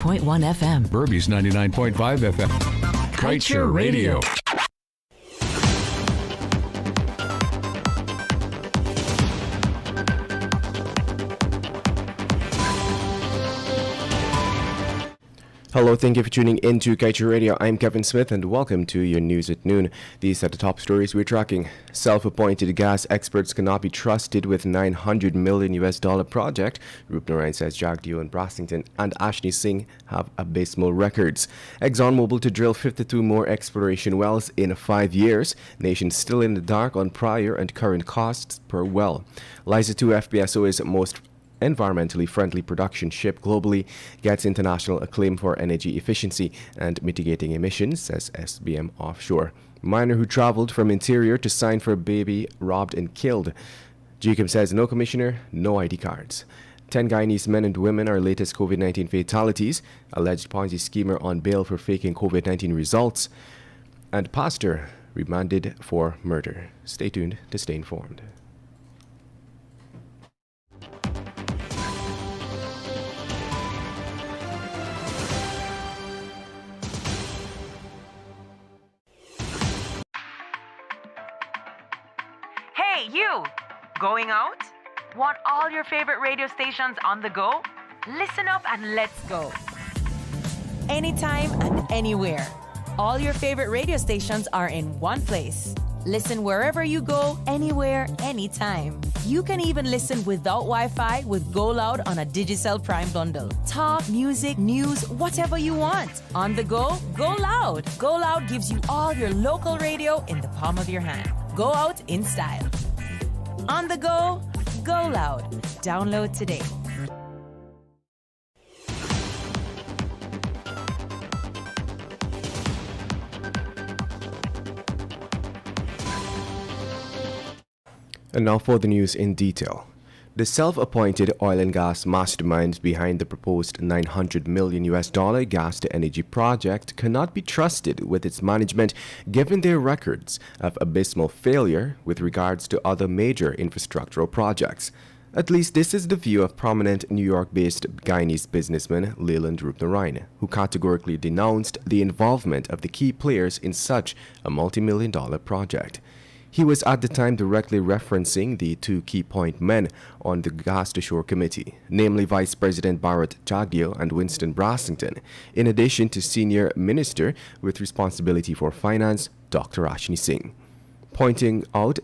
.1 FM. Burby's 99.5 FM. Kaieteur Radio. Hello, thank you for tuning into Kaieteur Radio. I'm Kevin Smith and welcome to your news at noon. These are the top stories we're tracking. Self-appointed gas experts cannot be trusted with $900 million project. Rupnarayan says Jagdeo and Brassington and Ashni Singh have abysmal records. ExxonMobil to drill 52 more exploration wells in 5 years. Nation still in the dark on prior and current costs per well. Eliza 2 FPSO is most environmentally friendly production ship globally, gets international acclaim for energy efficiency and mitigating emissions, says SBM Offshore. Miner who traveled from interior to sign for a baby robbed and killed. GCOM says no commissioner, no ID cards. 10 Guyanese men and women are latest COVID-19 fatalities. Alleged Ponzi schemer on bail for faking COVID-19 results. And pastor remanded for murder. Stay tuned to stay informed. Hey, you! Going out? Want all your favorite radio stations on the go? Listen up and let's go. Anytime and anywhere. All your favorite radio stations are in one place. Listen wherever you go, anywhere, anytime. You can even listen without Wi-Fi with Go Loud on a Digicel Prime bundle. Talk, music, news, whatever you want. On the go, Go Loud. Go Loud gives you all your local radio in the palm of your hand. Go out in style. On the go, Go Loud. Download today. And now for the news in detail. The self-appointed oil and gas masterminds behind the proposed $900 million gas to energy project cannot be trusted with its management given their records of abysmal failure with regards to other major infrastructural projects. At least this is the view of prominent New York-based Guyanese businessman Leland Rupnarayan, who categorically denounced the involvement of the key players in such a multi-million-dollar project. He was at the time directly referencing the two key point men on the Gas to Shore Committee, namely Vice President Bharat Jagdeo and Winston Brassington, in addition to Senior Minister with responsibility for finance, Dr. Ashni Singh. Pointing out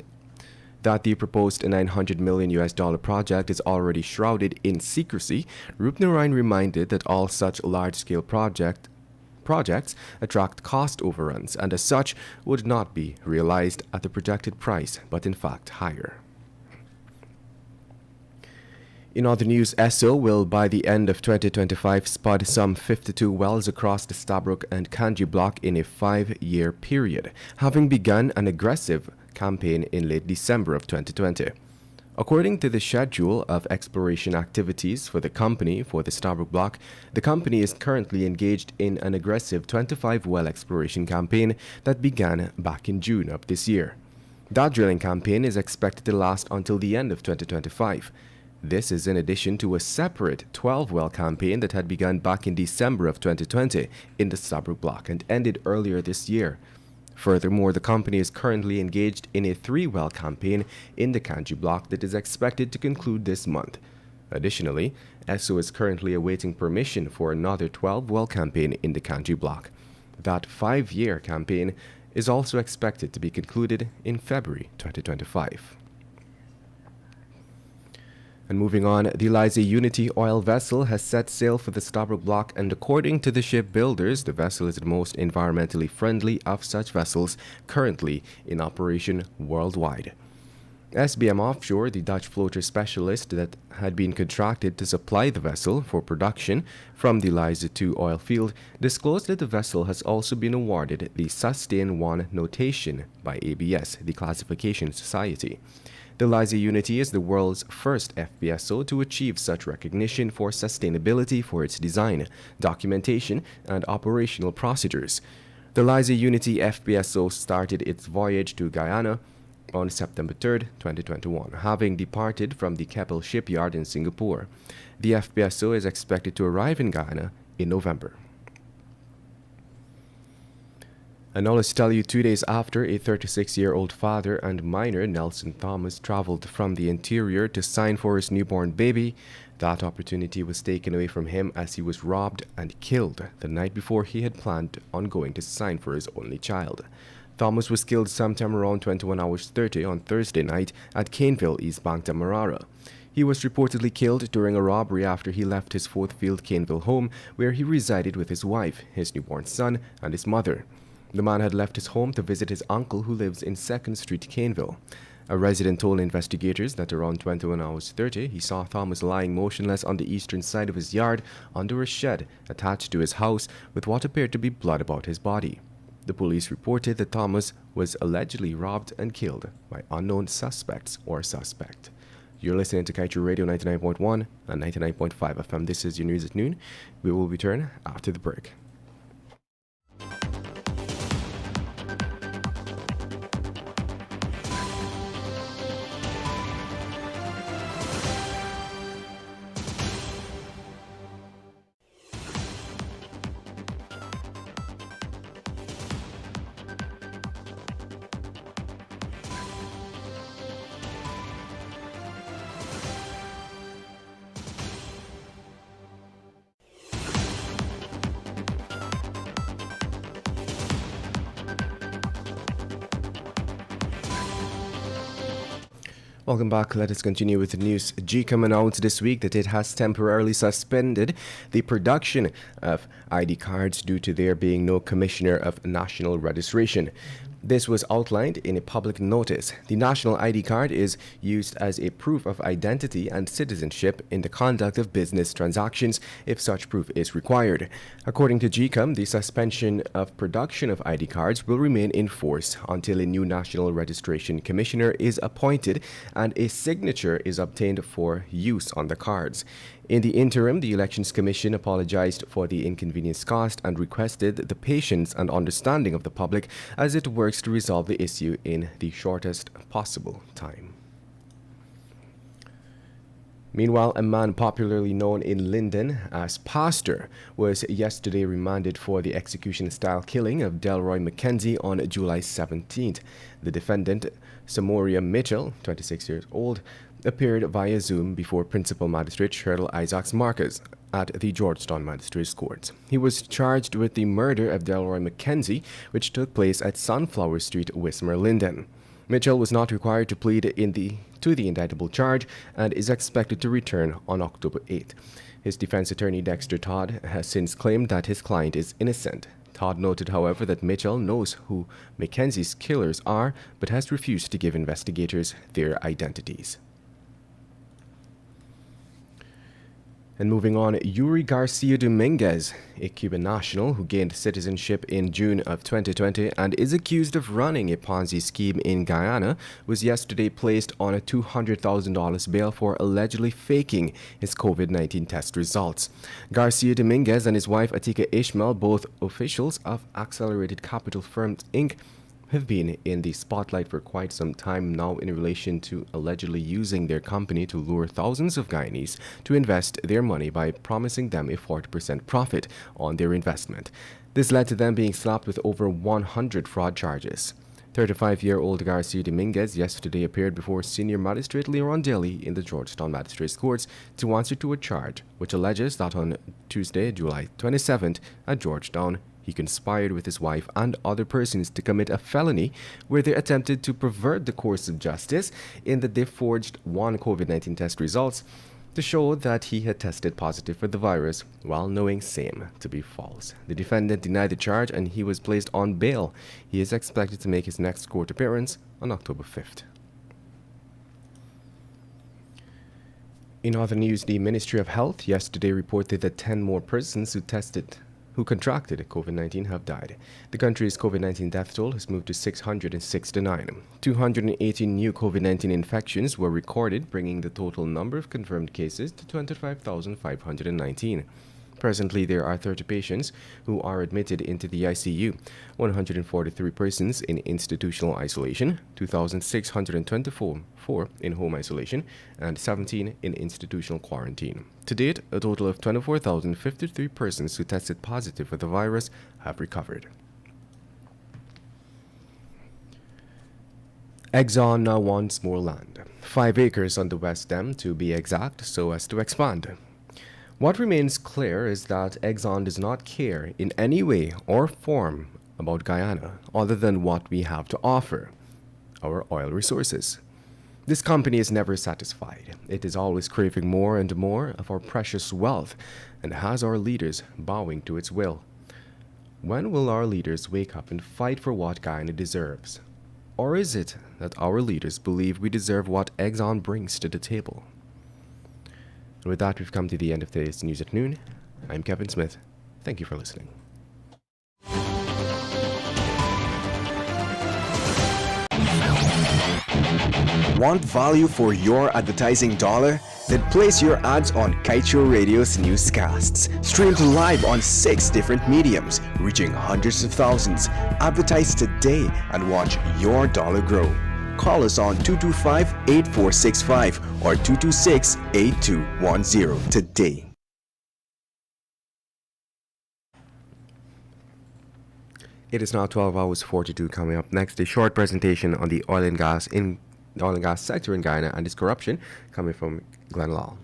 that the proposed $900 million project is already shrouded in secrecy, Rupnarayan reminded that all such large-scale projects attract cost overruns and as such would not be realized at the projected price but in fact higher. In other news, ESSO will by the end of 2025 spud some 52 wells across the Stabroek and Kanji block in a 5-year period, having begun an aggressive campaign in late December of 2020. According to the schedule of exploration activities for the company for the Stabroek block, the company is currently engaged in an aggressive 25-well exploration campaign that began back in June of this year. That drilling campaign is expected to last until the end of 2025. This is in addition to a separate 12-well campaign that had begun back in December of 2020 in the Stabroek block and ended earlier this year. Furthermore, the company is currently engaged in a 3-well campaign in the Kanji block that is expected to conclude this month. Additionally, ESSO is currently awaiting permission for another 12-well campaign in the Kanji block. That 5-year campaign is also expected to be concluded in February 2025. And moving on, the Eliza Unity oil vessel has set sail for the Stabroek block, and according to the shipbuilders, the vessel is the most environmentally friendly of such vessels currently in operation worldwide. SBM Offshore, the Dutch floater specialist that had been contracted to supply the vessel for production from the Eliza 2 oil field, disclosed that the vessel has also been awarded the Sustain 1 notation by ABS, the Classification Society. The Eliza Unity is the world's first FPSO to achieve such recognition for sustainability for its design, documentation, and operational procedures. The Eliza Unity FPSO started its voyage to Guyana on September 3, 2021, having departed from the Keppel shipyard in Singapore. The FPSO is expected to arrive in Guyana in November. And now let's tell you, 2 days after a 36-year-old father and minor, Nelson Thomas, traveled from the interior to sign for his newborn baby, that opportunity was taken away from him as he was robbed and killed the night before he had planned on going to sign for his only child. Thomas was killed sometime around 21 hours 30 on Thursday night at Caneville, East Bank, Demerara. He was reportedly killed during a robbery after he left his Fourth Field Caneville home, where he resided with his wife, his newborn son, and his mother. The man had left his home to visit his uncle who lives in 2nd Street, Caneville. A resident told investigators that around 21 hours 30, he saw Thomas lying motionless on the eastern side of his yard under a shed attached to his house with what appeared to be blood about his body. The police reported that Thomas was allegedly robbed and killed by unknown suspects or suspect. You're listening to Kaieteur Radio 99.1 and 99.5 FM. This is your news at noon. We will return after the break. Welcome back. Let us continue with the news. GCOM announced this week that it has temporarily suspended the production of ID cards due to there being no Commissioner of National Registration. This was outlined in a public notice. The national ID card is used as a proof of identity and citizenship in the conduct of business transactions if such proof is required. According to GCOM, the suspension of production of ID cards will remain in force until a new National Registration Commissioner is appointed and a signature is obtained for use on the cards. In the interim, the Elections Commission apologized for the inconvenience caused and requested the patience and understanding of the public as it works to resolve the issue in the shortest possible time. Meanwhile, a man popularly known in Linden as Pastor was yesterday remanded for the execution-style killing of Delroy McKenzie on July 17th. The defendant, Samoria Mitchell, 26 years old, appeared via Zoom before Principal Magistrate Cheryl Isaacs Marcus at the Georgetown Magistrates Court. He was charged with the murder of Delroy McKenzie, which took place at Sunflower Street, Wismer, Linden. Mitchell was not required to plead to the indictable charge and is expected to return on October 8th. His defense attorney Dexter Todd has since claimed that his client is innocent. Todd noted, however, that Mitchell knows who McKenzie's killers are, but has refused to give investigators their identities. And moving on, Yuri Garcia Dominguez, a Cuban national who gained citizenship in June of 2020 and is accused of running a Ponzi scheme in Guyana, was yesterday placed on a $200,000 bail for allegedly faking his COVID-19 test results. Garcia Dominguez and his wife Atika Ishmael, both officials of Accelerated Capital Firms, Inc., have been in the spotlight for quite some time now in relation to allegedly using their company to lure thousands of Guyanese to invest their money by promising them a 40% profit on their investment. This led to them being slapped with over 100 fraud charges. 35-year-old Garcia Dominguez yesterday appeared before Senior Magistrate Leron Daly in the Georgetown Magistrates Courts to answer to a charge which alleges that on Tuesday, July 27th at Georgetown, he conspired with his wife and other persons to commit a felony where they attempted to pervert the course of justice in that they forged one COVID-19 test results to show that he had tested positive for the virus while knowing same to be false. The defendant denied the charge and he was placed on bail. He is expected to make his next court appearance on October 5th. In other news, the Ministry of Health yesterday reported that 10 more persons who contracted COVID-19 have died. The country's COVID-19 death toll has moved to 669. 218 new COVID-19 infections were recorded, bringing the total number of confirmed cases to 25,519. Presently, there are 30 patients who are admitted into the ICU, 143 persons in institutional isolation, 2,624 in home isolation, and 17 in institutional quarantine. To date, a total of 24,053 persons who tested positive for the virus have recovered. Exxon now wants more land, 5 acres on the West Dam to be exact, so as to expand. What remains clear is that Exxon does not care in any way or form about Guyana other than what we have to offer, our oil resources. This company is never satisfied. It is always craving more and more of our precious wealth and has our leaders bowing to its will. When will our leaders wake up and fight for what Guyana deserves? Or is it that our leaders believe we deserve what Exxon brings to the table? And with that, we've come to the end of today's News at Noon. I'm Kevin Smith. Thank you for listening. Want value for your advertising dollar? Then place your ads on Kaieteur Radio's Newscasts. Streamed live on 6 different mediums, reaching hundreds of thousands. Advertise today and watch your dollar grow. Call us on 225-8465 or 226-8210 today. It is now 12 hours 42. Coming up next, a short presentation on the oil and gas sector in Guyana and its corruption, coming from Glenn Law.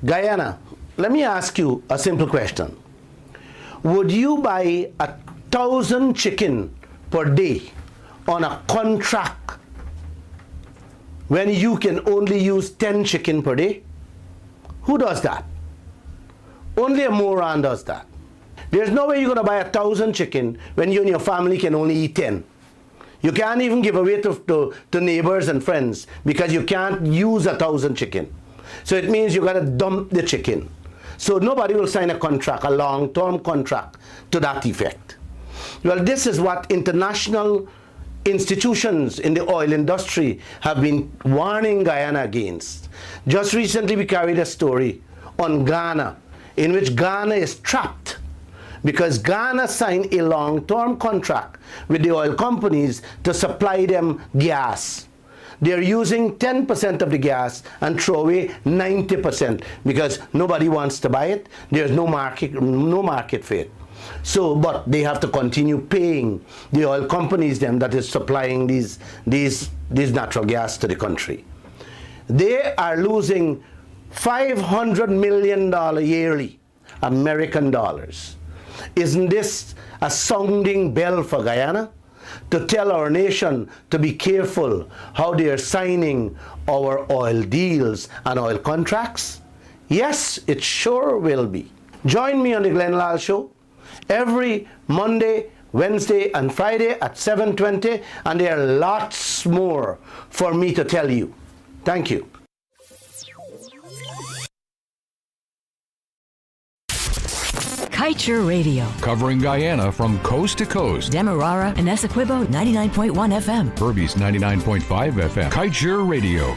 Guyana, let me ask you a simple question. Would you buy 1,000 chicken per day on a contract when you can only use 10 chicken per day? Who does that? Only a moron does that. There's no way you're going to buy 1,000 chicken when you and your family can only eat 10. You can't even give away to neighbors and friends because you can't use 1,000 chicken. So it means you got to dump the chicken. So nobody will sign a contract, a long-term contract to that effect. Well, this is what international institutions in the oil industry have been warning Guyana against. Just recently we carried a story on Ghana, in which Ghana is trapped because Ghana signed a long-term contract with the oil companies to supply them gas. They're using 10% of the gas and throw away 90% because nobody wants to buy it. There's no market for it. So, but they have to continue paying the oil companies them that is supplying these natural gas to the country. They are losing $500 million yearly, American dollars. Isn't this a sounding bell for Guyana? To tell our nation to be careful how they are signing our oil deals and oil contracts? Yes, it sure will be. Join me on the Glenn Lal Show every Monday, Wednesday, and Friday at 7:20, and there are lots more for me to tell you. Thank you. Kaieteur Radio. Covering Guyana from coast to coast. Demerara and Essequibo 99.1 FM. Herbie's 99.5 FM. Kaieteur Radio.